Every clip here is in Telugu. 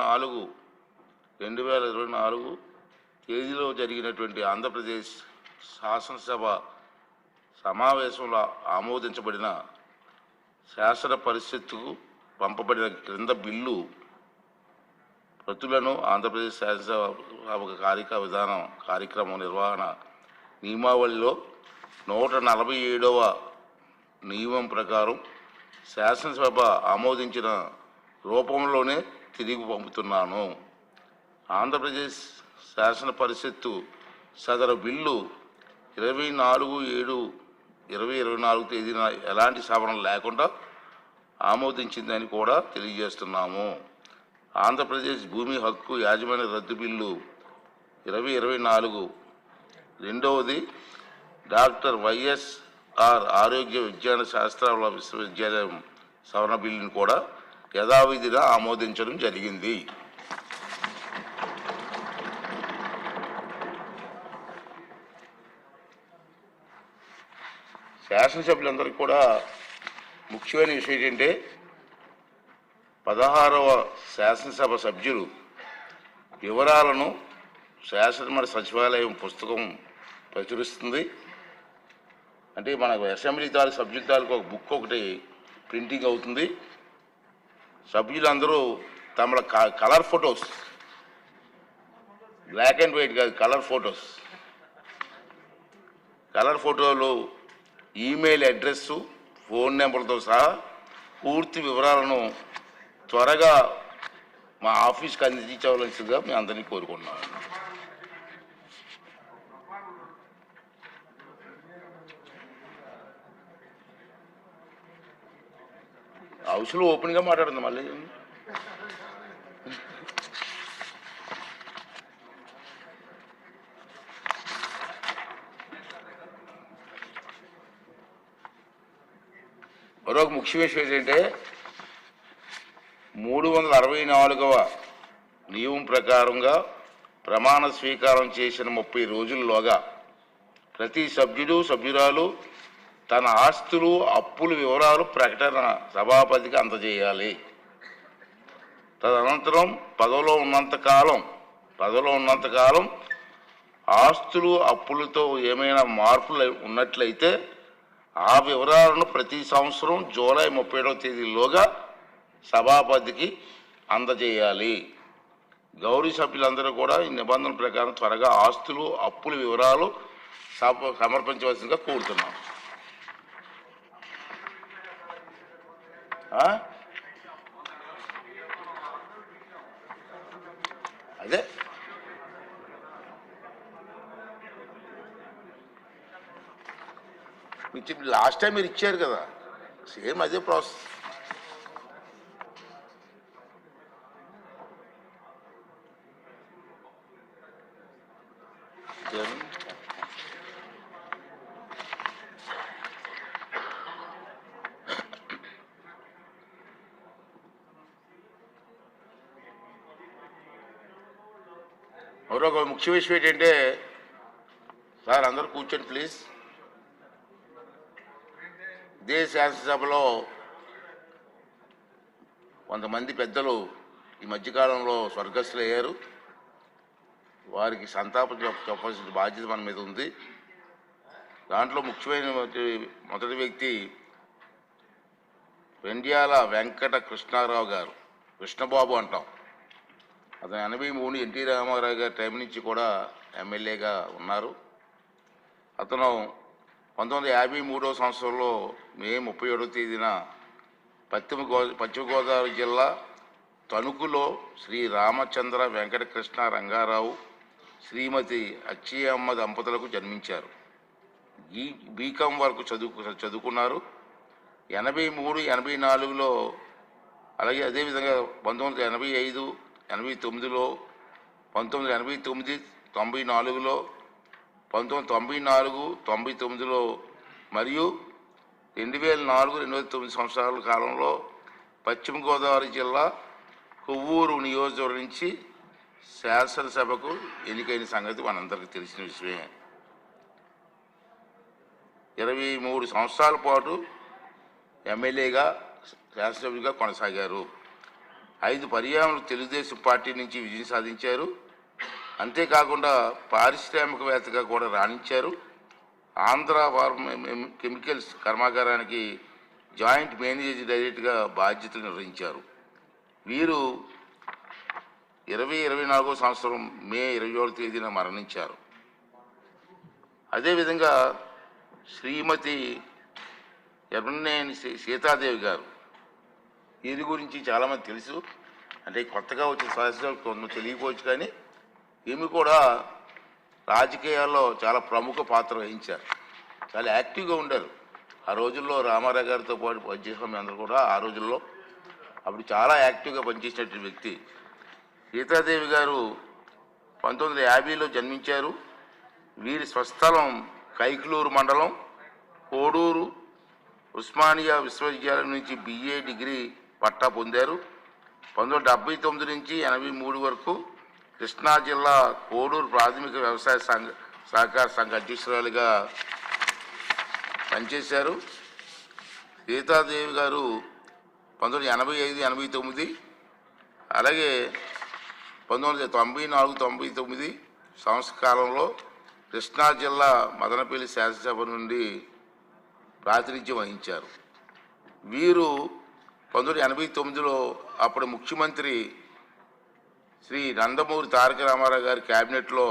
24/2024 తేదీలో జరిగినటువంటి ఆంధ్రప్రదేశ్ శాసనసభ సమావేశంలో ఆమోదించబడిన శాసన పరిషత్తుకు పంపబడిన క్రింద బిల్లు ప్రతులను ఆంధ్రప్రదేశ్ శాసనసభ కార్యక్రమం నిర్వహణ నియమావళిలో 147వ నియమం ప్రకారం శాసనసభ ఆమోదించిన రూపంలోనే తిరిగి పంపుతున్నాను. ఆంధ్రప్రదేశ్ శాసన పరిషత్తు సదరు బిల్లు 24/7/2024 తేదీన ఎలాంటి సవరణ లేకుండా ఆమోదించిందని కూడా తెలియజేస్తున్నాము. ఆంధ్రప్రదేశ్ భూమి హక్కు యాజమాన్య రద్దు బిల్లు 2024 రెండవది డాక్టర్ వైఎస్ఆర్ ఆరోగ్య విజ్ఞాన శాస్త్రాల విశ్వవిద్యాలయం సవరణ బిల్లును కూడా యథావిధిగా ఆమోదించడం జరిగింది. శాసనసభ్యులందరికీ కూడా ముఖ్యమైన విషయం ఏంటంటే 16వ శాసనసభ సభ్యులు వివరాలను శాసనమండలి సచివాలయం పుస్తకం ప్రచురిస్తుంది. అంటే మన అసెంబ్లీ తాలూకు సభ్యుల తాలూకు ఒక బుక్ ఒకటి ప్రింటింగ్ అవుతుంది. సభ్యులందరూ తమ colour photos, black and white కాదు, కలర్ ఫోటోలు, ఈమెయిల్ అడ్రస్సు, ఫోన్ నెంబర్తో సహా పూర్తి వివరాలను త్వరగా మా ఆఫీస్కి అందించవలసిందిగా మేము అందరినీ కోరుకుంటున్నాం. హౌస్లో ఓపెన్గా మాట్లాడుతుంది మళ్ళీ. మరొక ముఖ్య విషయం ఏంటంటే 364వ నియమం ప్రకారంగా ప్రమాణ స్వీకారం చేసిన 30 రోజుల్లోగా ప్రతి సభ్యురాలు తన ఆస్తులు, అప్పుల వివరాలు ప్రకటన సభాపతికి అందజేయాలి. తదనంతరం పదవిలో ఉన్నంతకాలం ఆస్తులు, అప్పులతో ఏమైనా మార్పులు ఉన్నట్లయితే ఆ వివరాలను ప్రతి సంవత్సరం జూలై 31వ తేదీలోగా సభాపతికి అందజేయాలి. గౌరవ సభ్యులందరూ కూడా ఈ నిబంధనల ప్రకారం త్వరగా ఆస్తులు, అప్పుల వివరాలు సమర్పించవలసిందిగా కోరుతున్నాం. అదే లాస్ట్ టైం మీరు ఇచ్చారు కదా, సేమ్ అదే ప్రాసెస్. మరొక ముఖ్య విషయం ఏంటంటే, సార్ అందరూ కూర్చోండి ప్లీజ్. ఇదే శాసనసభలో కొంతమంది పెద్దలు ఈ మధ్యకాలంలో స్వర్గస్థులయ్యారు. వారికి సంతాపం చెప్పాల్సిన బాధ్యత మన మీద ఉంది. దాంట్లో ముఖ్యమైన మొదటి వ్యక్తి వెండ్యాల వెంకట కృష్ణారావు గారు, కృష్ణబాబు అంటాం. అతను 83 ఎన్టీ రామారావు గారి టైం నుంచి కూడా ఎమ్మెల్యేగా ఉన్నారు. అతను 1953వ సంవత్సరంలో మే 37వ తేదీన పశ్చిమ గోదావరి జిల్లా తణుకులో శ్రీ రామచంద్ర వెంకటకృష్ణ రంగారావు, శ్రీమతి అచ్చయ్యమ్మ దంపతులకు జన్మించారు. బీకాం వరకు చదువుకున్నారు. 83, 84లో, అలాగే అదేవిధంగా 1985, 89లో, 1989, 94లో, 1994, 99లో మరియు 2004-2009 సంవత్సరాల కాలంలో పశ్చిమ గోదావరి జిల్లా కొవ్వూరు నియోజకవర్గం నుంచి శాసనసభకు ఎన్నికైన సంగతి మనందరికీ తెలిసిన విషయమే. 23 సంవత్సరాల పాటు ఎమ్మెల్యేగా శాసనసభ్యుడిగా కొనసాగారు. 5 పర్యాయాలు తెలుగుదేశం పార్టీ నుంచి విజయం సాధించారు. అంతేకాకుండా పారిశ్రామికవేత్తగా కూడా రాణించారు. ఆంధ్ర కెమికల్స్ కర్మాగారానికి జాయింట్ మేనేజింగ్ డైరెక్టర్గా బాధ్యతలు నిర్వహించారు. వీరు 2024 సంవత్సరం మే 27వ తేదీన మరణించారు. అదేవిధంగా శ్రీమతి ఎర్రనేని సీతాదేవి గారు, వీరి గురించి చాలామంది తెలుసు. అంటే కొత్తగా వచ్చిన సదస్సులు కొంత తెలియకపోవచ్చు, కానీ ఈమె కూడా రాజకీయాల్లో చాలా ప్రముఖ పాత్ర వహించారు. చాలా యాక్టివ్గా ఉండారు. ఆ రోజుల్లో రామారావు గారితో పాటు పనిచేసిన మీ అందరూ కూడా ఆ రోజుల్లో అప్పుడు చాలా యాక్టివ్గా పనిచేసినటువంటి వ్యక్తి. సీతాదేవి గారు 1950లో జన్మించారు. వీరి స్వస్థలం కైకలూరు మండలం కోడూరు. ఉస్మానియా విశ్వవిద్యాలయం నుంచి BA డిగ్రీ పట్టా పొందారు. 1979 నుంచి 83 వరకు కృష్ణా జిల్లా కోడూరు ప్రాథమిక వ్యవసాయ సహకార సంఘ అధ్యక్షురాలిగా పనిచేశారు. సీతాదేవి గారు 1985-89 అలాగే 1994-99 సంవత్సర కాలంలో కృష్ణా జిల్లా మదనపల్లి శాసనసభ నుండి ప్రాతినిధ్యం వహించారు. వీరు 1989లో అప్పుడు ముఖ్యమంత్రి శ్రీ నందమూరి తారక రామారావు గారి క్యాబినెట్లో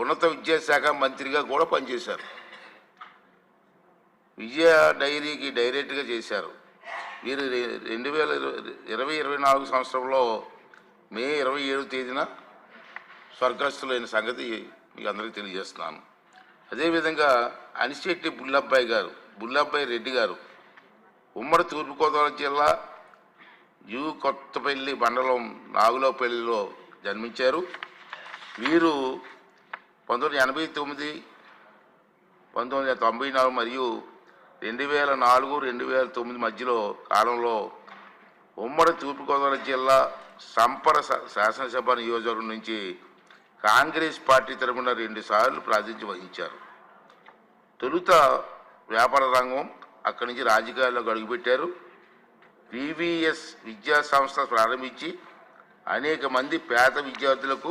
ఉన్నత విద్యాశాఖ మంత్రిగా కూడా పనిచేశారు. విజయ డైరీకి డైరెక్టర్గా చేశారు. వీరు 2024 సంవత్సరంలో మే 27వ తేదీన స్వర్గస్థులైన సంగతి మీకు అందరికీ తెలియజేస్తున్నాను. అదేవిధంగా అనిశెట్టి బుల్లబ్బాయి రెడ్డి గారు ఉమ్మడి తూర్పుగోదావరి జిల్లా కొత్తపల్లి మండలం నాగులపల్లిలో జన్మించారు. వీరు 1989, 1994 మరియు 2004-2009 మధ్యలో కాలంలో ఉమ్మడి తూర్పుగోదావరి జిల్లా సంపర శాసనసభ నియోజకవర్గం నుంచి కాంగ్రెస్ పార్టీ తరఫున 2 సార్లు ప్రాతినిధ్యం వహించారు. తొలుత వ్యాపార రంగం, అక్కడి నుంచి రాజకీయాల్లోకి అడుగుపెట్టారు. VVS విద్యా సంస్థ ప్రారంభించి అనేక మంది పేద విద్యార్థులకు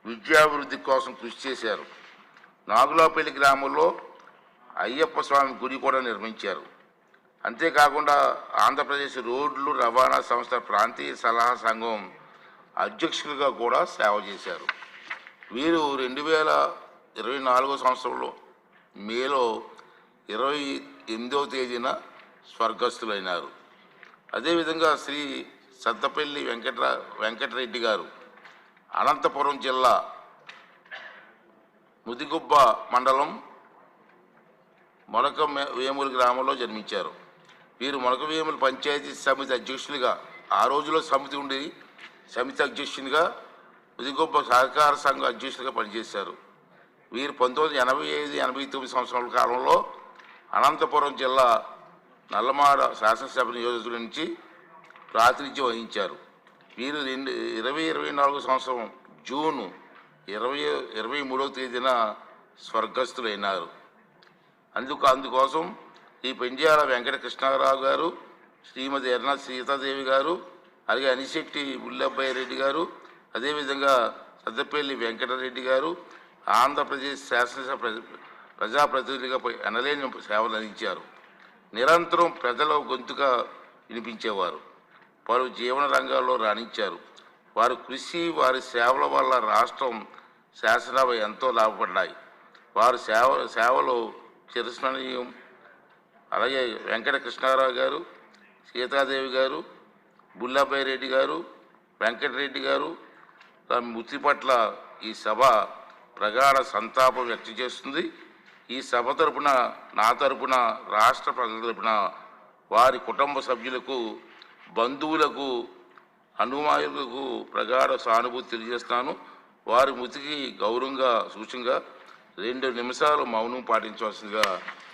విద్యాభివృద్ధి కోసం కృషి చేశారు. నాగులపల్లి గ్రామంలో అయ్యప్ప స్వామి గుడి కూడా నిర్మించారు. అంతేకాకుండా ఆంధ్రప్రదేశ్ రోడ్లు రవాణా సంస్థ ప్రాంతీయ సలహా సంఘం అధ్యక్షులుగా కూడా సేవ చేశారు. వీరు 2024 సంవత్సరంలో మేలో 28వ తేదీన స్వర్గస్థులైనారు. అదేవిధంగా శ్రీ సత్తపల్లి వెంకటరెడ్డి గారు అనంతపురం జిల్లా ముదిగుబ్బ మండలం మొలకవేముల గ్రామంలో జన్మించారు. వీరు మొలకవేముల పంచాయతీ సమితి అధ్యక్షులుగా, ఆ రోజులో సమితి ఉండేది, సమితి అధ్యక్షునిగా ముదిగుబ్బ సహకార సంఘ అధ్యక్షులుగా పనిచేశారు. వీరు 1985-89 సంవత్సరాల కాలంలో అనంతపురం జిల్లా నల్లమాడ శాసనసభ నియోజకవర్గం నుంచి ప్రాతినిధ్యం వహించారు. వీరు 2024 సంవత్సరం జూన్ 23వ తేదీన స్వర్గస్థులైనారు. అందుకోసం ఈ పెండ్యాల వెంకట కృష్ణారావు గారు, శ్రీమతి ఎర్ర సీతాదేవి గారు, అలాగే అనిశెట్టి బుల్లబ్బాయి రెడ్డి గారు, అదేవిధంగా సద్దపల్లి వెంకటరెడ్డి గారు ఆంధ్రప్రదేశ్ శాసనసభ ప్రజాప్రతినిధులుగా ఎనలేని సేవలు అందించారు. నిరంతరం ప్రజల గొంతుగా వినిపించేవారు. పలు జీవన రంగాల్లో రాణించారు. వారి కృషి, వారి సేవల వల్ల రాష్ట్రం శాసనసభ ఎంతో లాభపడ్డాయి. వారి సేవలు చిరస్మరణీయం. అలాగే వెంకట కృష్ణారావు గారు, సీతాదేవి గారు, బుల్లబ్బాయి రెడ్డి గారు, వెంకటరెడ్డి గారు మృతి పట్ల ఈ సభ ప్రగాఢ సంతాపం వ్యక్తం చేస్తుంది. ఈ సభ తరపున, నా తరపున, రాష్ట్ర ప్రజల తరపున వారి కుటుంబ సభ్యులకు, బంధువులకు, అనుమాయులకు ప్రగాఢ సానుభూతి తెలియజేస్తాను. వారి మృతికి గౌరవంగా సూచనగా 2 నిమిషాలు మౌనం పాటించవలసిందిగా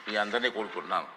మీ అందరినీ కోరుకుంటున్నాను.